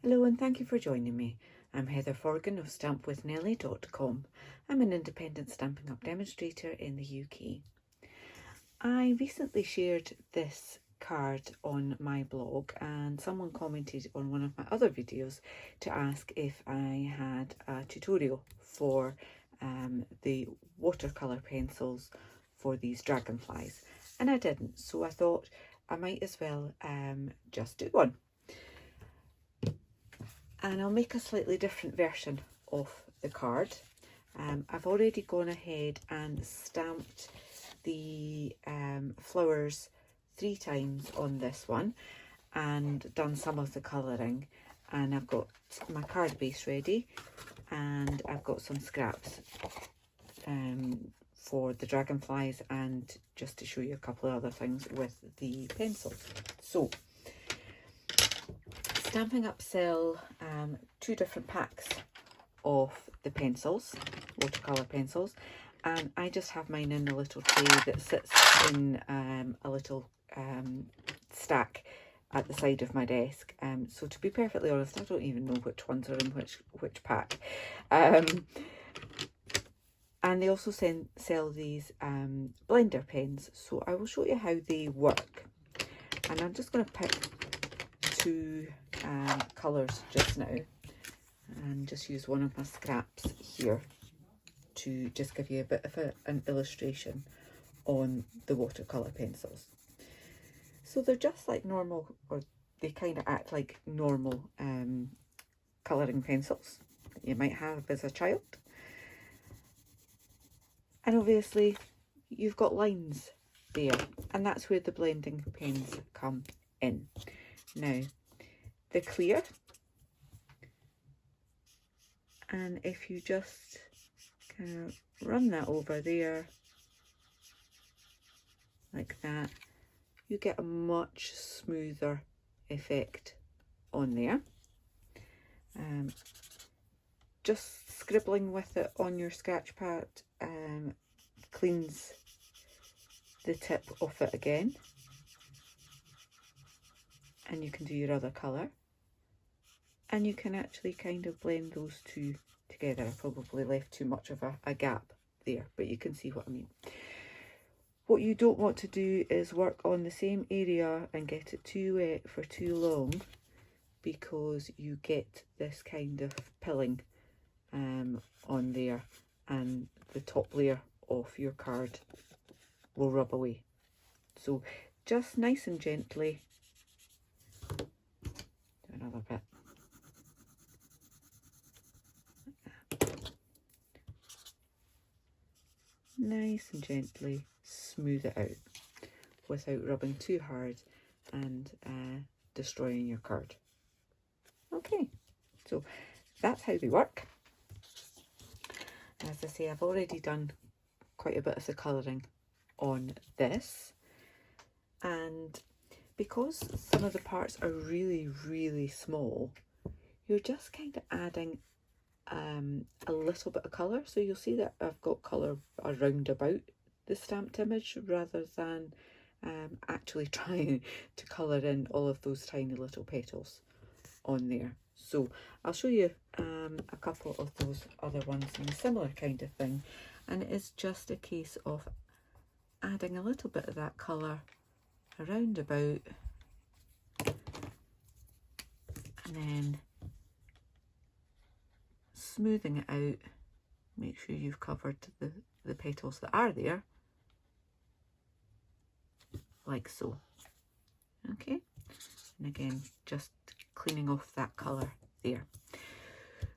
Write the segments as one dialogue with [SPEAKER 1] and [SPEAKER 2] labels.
[SPEAKER 1] Hello and thank you for joining me. I'm Heather Forgan of stampwithnellie.com. I'm an independent Stampin' Up demonstrator in the UK. I recently shared this card on my blog and someone commented on one of my other videos to ask if I had a tutorial for the watercolour pencils for these dragonflies, and I didn't, so I thought I might as well just do one. And I'll make a slightly different version of the card. I've already gone ahead and stamped the flowers 3 times on this one and done some of the colouring, and I've got my card base ready and I've got some scraps for the dragonflies, and just to show you a couple of other things with the pencils. So Stampin' Up sell 2 different packs of the pencils, watercolour pencils, and I just have mine in a little tray that sits in a little stack at the side of my desk. So to be perfectly honest, I don't even know which ones are in which pack. And they also sell these blender pens, so I will show you how they work. And I'm just going to pick 2 colours just now and just use one of my scraps here to just give you a bit of an illustration on the watercolour pencils. So they're just like normal, or they kind of act like normal colouring pencils that you might have as a child. And obviously you've got lines there, and that's where the blending pens come in. Now, they're clear, and if you just kind of run that over there like that, you get a much smoother effect on there. Just scribbling with it on your sketch pad cleans the tip off it again, and you can do your other colour, and you can actually kind of blend those 2 together. I probably left too much of a gap there, but you can see what I mean. What you don't want to do is work on the same area and get it too wet for too long, because you get this kind of pilling on there, and the top layer of your card will rub away. So just nice and gently, do another bit. Nice and gently smooth it out without rubbing too hard and destroying your card. Okay, so that's how they work. As I say, I've already done quite a bit of the colouring on this, and because some of the parts are really small, you're just kind of adding a little bit of colour. So you'll see that I've got colour around about the stamped image rather than actually trying to colour in all of those tiny little petals on there. So I'll show you a couple of those other ones in a similar kind of thing, and it is just a case of adding a little bit of that colour around about, and then smoothing it out. Make sure you've covered the petals that are there, like so. Okay, and again, just cleaning off that colour there.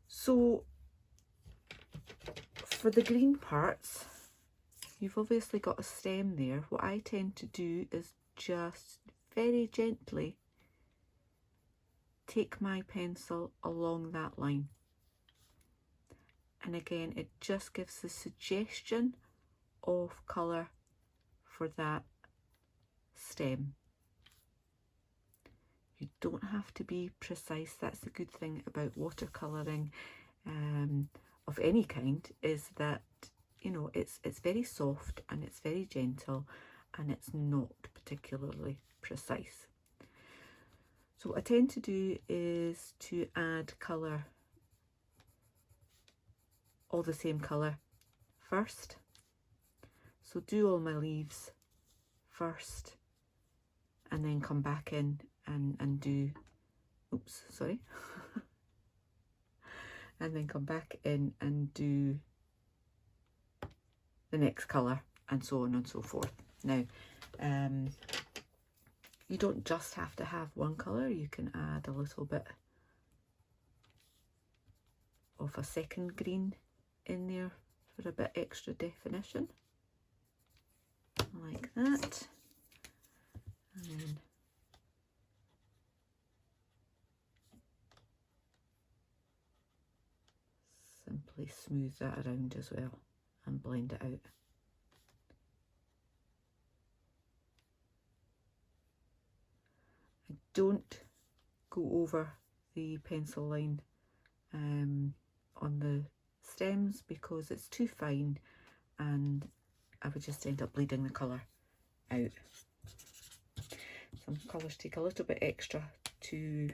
[SPEAKER 1] So for the green parts, you've obviously got a stem there. What I tend to do is just very gently take my pencil along that line. And again, it just gives the suggestion of colour for that stem. You don't have to be precise. That's the good thing about watercolouring of any kind, is that, you know, it's very soft and it's very gentle and it's not particularly precise. So what I tend to do is to add colour, all the same colour first. So do all my leaves first and then come back in and do, oops, sorry. And then come back in and do the next colour and so on and so forth. Now, you don't just have to have one colour, you can add a little bit of a second green in there for a bit extra definition, like that. And then simply smooth that around as well and blend it out. I don't go over the pencil line on the stems because it's too fine and I would just end up bleeding the colour out. Some colours take a little bit extra to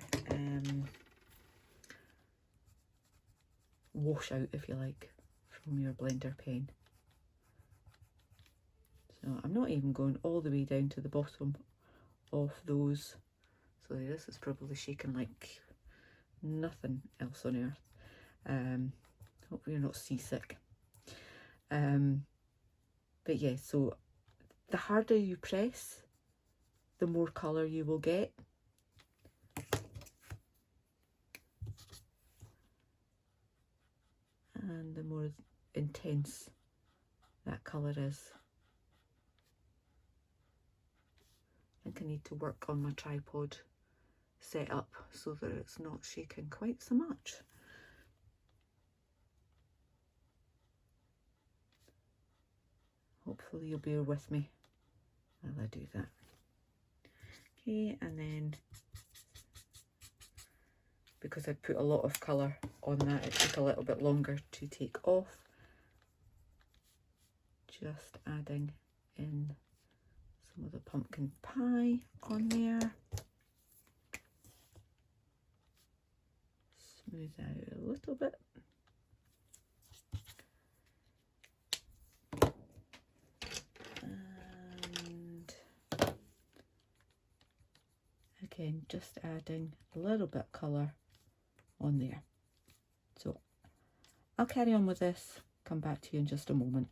[SPEAKER 1] wash out, if you like, from your blender pen. So I'm not even going all the way down to the bottom of those. So this is probably shaking like nothing else on earth. Hope you're not seasick. But yeah, so the harder you press, the more colour you will get. And the more intense that colour is. I think I need to work on my tripod setup so that it's not shaking quite so much. Hopefully you'll bear with me while I do that. Okay, and then because I put a lot of colour on that, it took a little bit longer to take off. Just adding in some of the pumpkin pie on there. Smooth out a little bit. And again, just adding a little bit colour on there. So I'll carry on with this, come back to you in just a moment.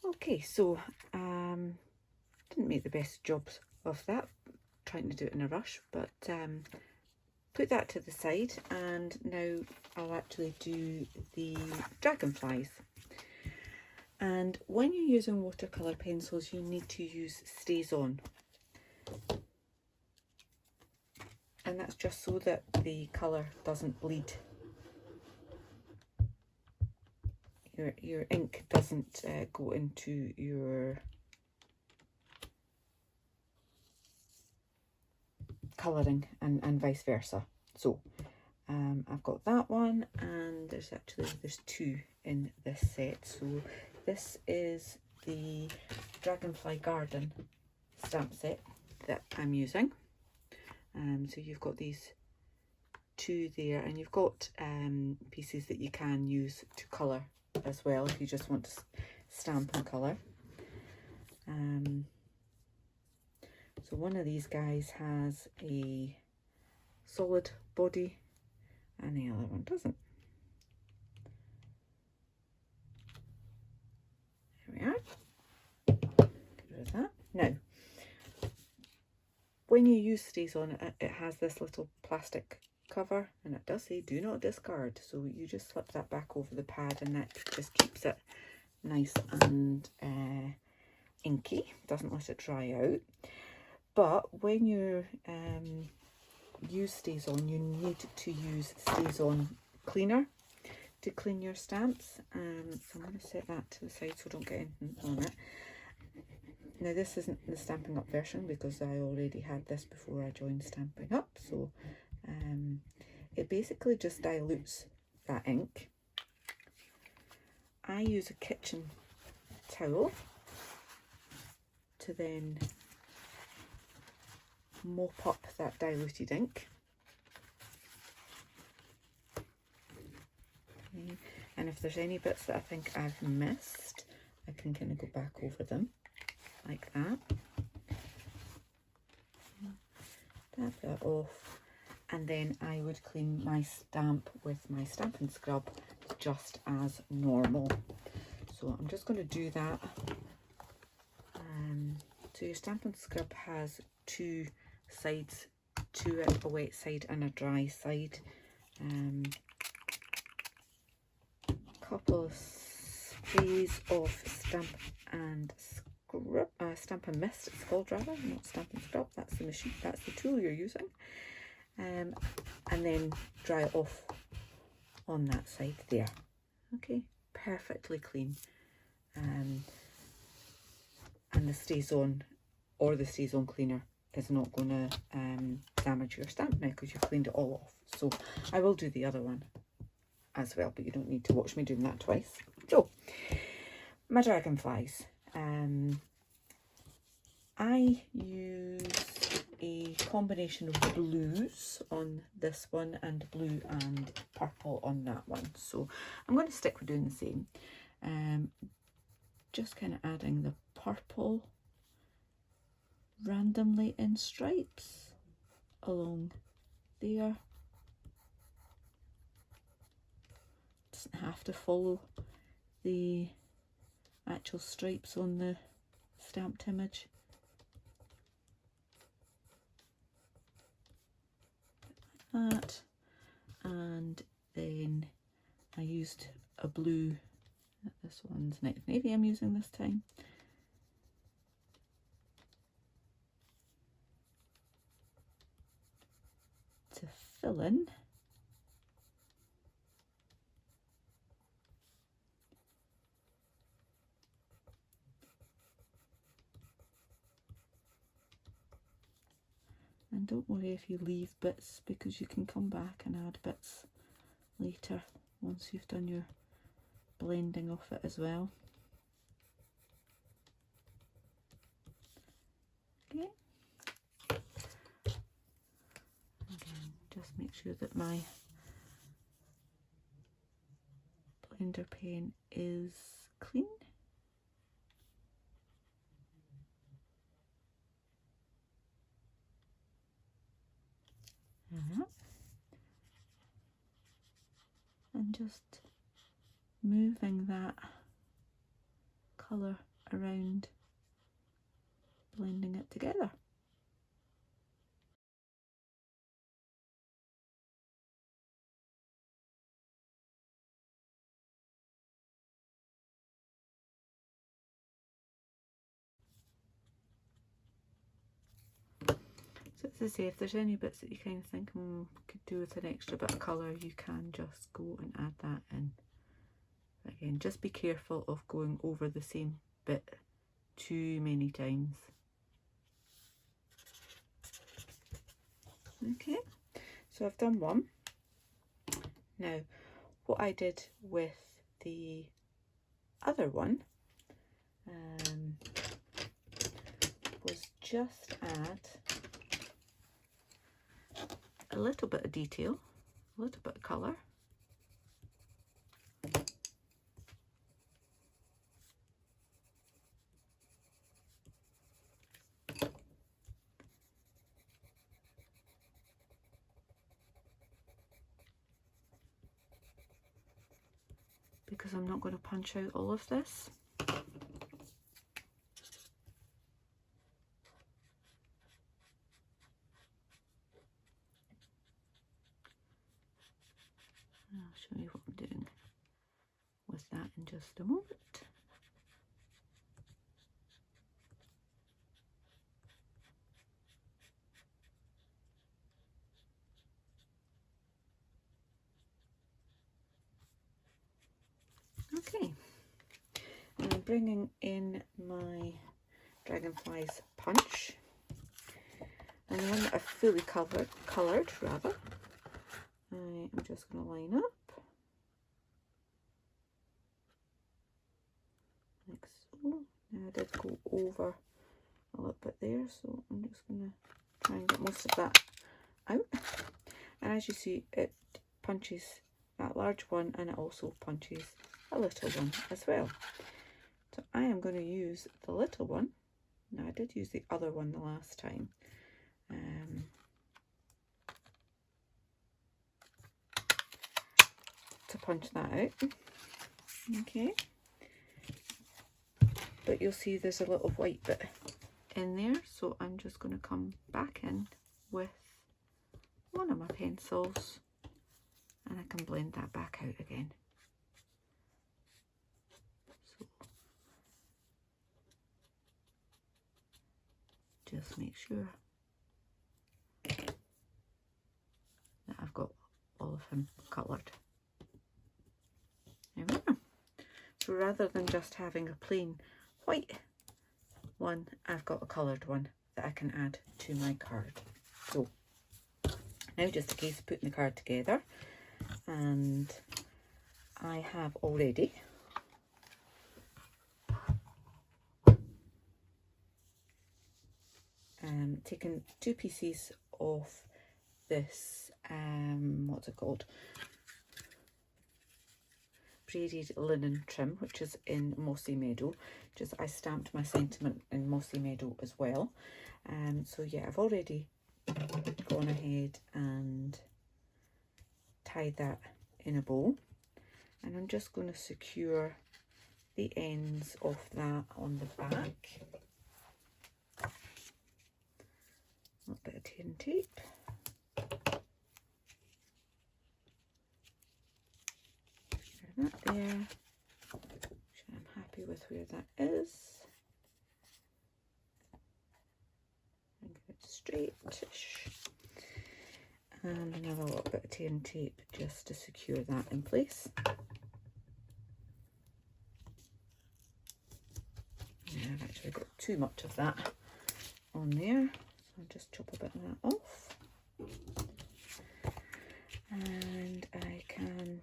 [SPEAKER 1] Okay, so didn't make the best jobs of that, trying to do it in a rush, but put that to the side, and now I'll actually do the dragonflies. And when you're using watercolour pencils, you need to use Stazon, and that's just so that the colour doesn't bleed. Your ink doesn't go into your colouring and vice versa. So I've got that one, and there's two in this set. So this is the Dragonfly Garden stamp set that I'm using. So you've got these two there, and you've got pieces that you can use to colour as well if you just want to stamp and colour. So one of these guys has a solid body and the other one doesn't. There we are. Get rid of that. Now, when you use Stazon, it has this little plastic cover, and it does say do not discard, so you just slip that back over the pad and that just keeps it nice and inky, doesn't let it dry out. But when you use Stazon, you need to use Stazon cleaner to clean your stamps. So I'm going to set that to the side so I don't get anything on it. Now this isn't the Stampin' Up version because I already had this before I joined Stampin' Up, so it basically just dilutes that ink, I use a kitchen towel to then mop up that diluted ink. Okay. And if there's any bits that I think I've missed, I can kind of go back over them like that. Tap that off, and then I would clean my stamp with my Stampin' Scrub just as normal. So I'm just going to do that. So your Stampin' Scrub has two sides to it, a wet side and a dry side. Couple of sprays of Stampin' Mist, it's called rather, not Stampin' Scrub, that's the machine, that's the tool you're using. And then dry it off on that side there. Okay, perfectly clean. And the Stazon or the Stazon cleaner is not going to damage your stamp now because you've cleaned it all off. So I will do the other one as well, but you don't need to watch me doing that twice. So my Dragonflies, I use a combination of blues on this one and blue and purple on that one. So I'm going to stick with doing the same. Just kind of adding the purple randomly in stripes along there. Doesn't have to follow the actual stripes on the stamped image. Like that. And then I used a blue. This one's Night Navy I'm using this time. To fill in. And don't worry if you leave bits, because you can come back and add bits later once you've done your blending of it as well. Okay. Again, just make sure that my blender pen is clean. And just moving that colour around, blending it together. So as I say, if there's any bits that you kind of think could do with an extra bit of colour, you can just go and add that in. Again, just be careful of going over the same bit too many times. Okay, so I've done one. Now, what I did with the other one was just add a little bit of detail, a little bit of colour. Because I'm not going to punch out all of this. I'll show you what I'm doing with that in just a moment. Okay, and I'm bringing in my Dragonflies punch, and the one that I've fully coloured rather. I'm just going to line up Now I did go over a little bit there, so I'm just going to try and get most of that out. And as you see, it punches that large one, and it also punches a little one as well. So I am going to use the little one. Now I did use the other one the last time. To punch that out. Okay. But you'll see there's a little white bit in there, so I'm just going to come back in with one of my pencils, and I can blend that back out again. So just make sure that I've got all of him coloured. There we go. So rather than just having a plain white one, I've got a coloured one that I can add to my card. So now just a case of putting the card together, and I have already taken 2 pieces of this, what's it called? Braided linen trim, which is in Mossy Meadow. Just I stamped my sentiment in Mossy Meadow as well. So yeah, I've already gone ahead and tied that in a bow, and I'm just going to secure the ends of that on the back. A little bit of tin tape. That there, so I'm happy with where that is, and get it straight-ish, and another little bit of tin tape just to secure that in place. Yeah, I've actually got too much of that on there, so I'll just chop a bit of that off, and I can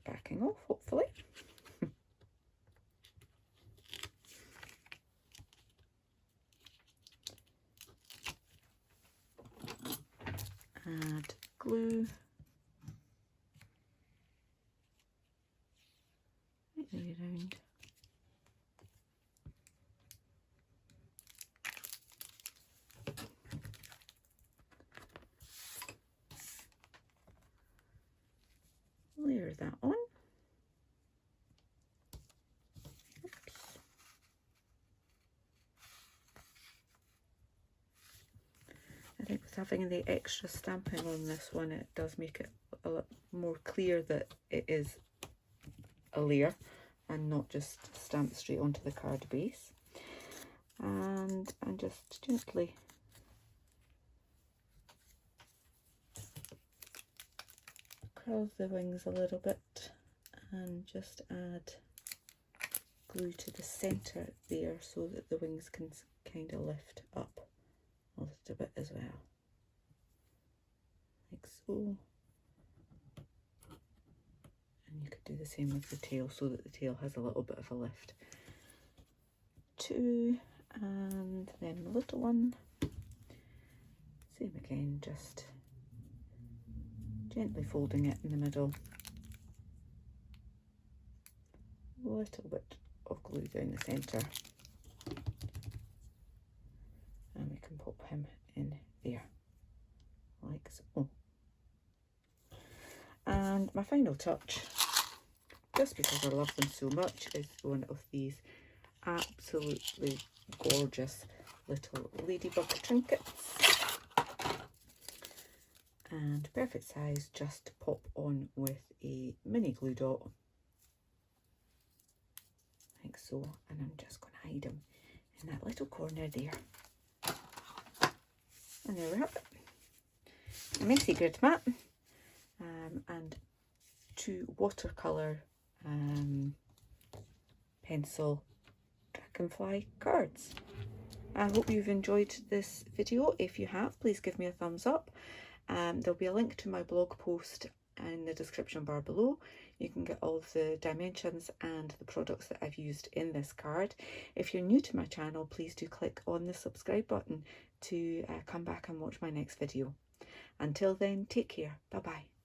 [SPEAKER 1] backing off, hopefully. Add glue. Right the way around. Layer that on. I think with having the extra stamping on this one, it does make it a lot more clear that it is a layer and not just stamped straight onto the card base. And I'm just gently curl the wings a little bit and just add glue to the centre there so that the wings can kind of lift up a little bit as well, like so. And you could do the same with the tail so that the tail has a little bit of a lift too. And then the little one, same again, just gently folding it in the middle, a little bit of glue down the centre, and we can pop him in there like so. And my final touch, just because I love them so much, is one of these absolutely gorgeous little ladybug trinkets, and perfect size just to pop on with a mini glue dot like so. And I'm just going to hide him in that little corner there, and there we have it, a messy grid mat, and 2 watercolor pencil Dragonfly cards. I hope you've enjoyed this video. If you have, please give me a thumbs up. There'll be a link to my blog post in the description bar below. You can get all of the dimensions and the products that I've used in this card. If you're new to my channel, please do click on the subscribe button to come back and watch my next video. Until then, take care. Bye bye.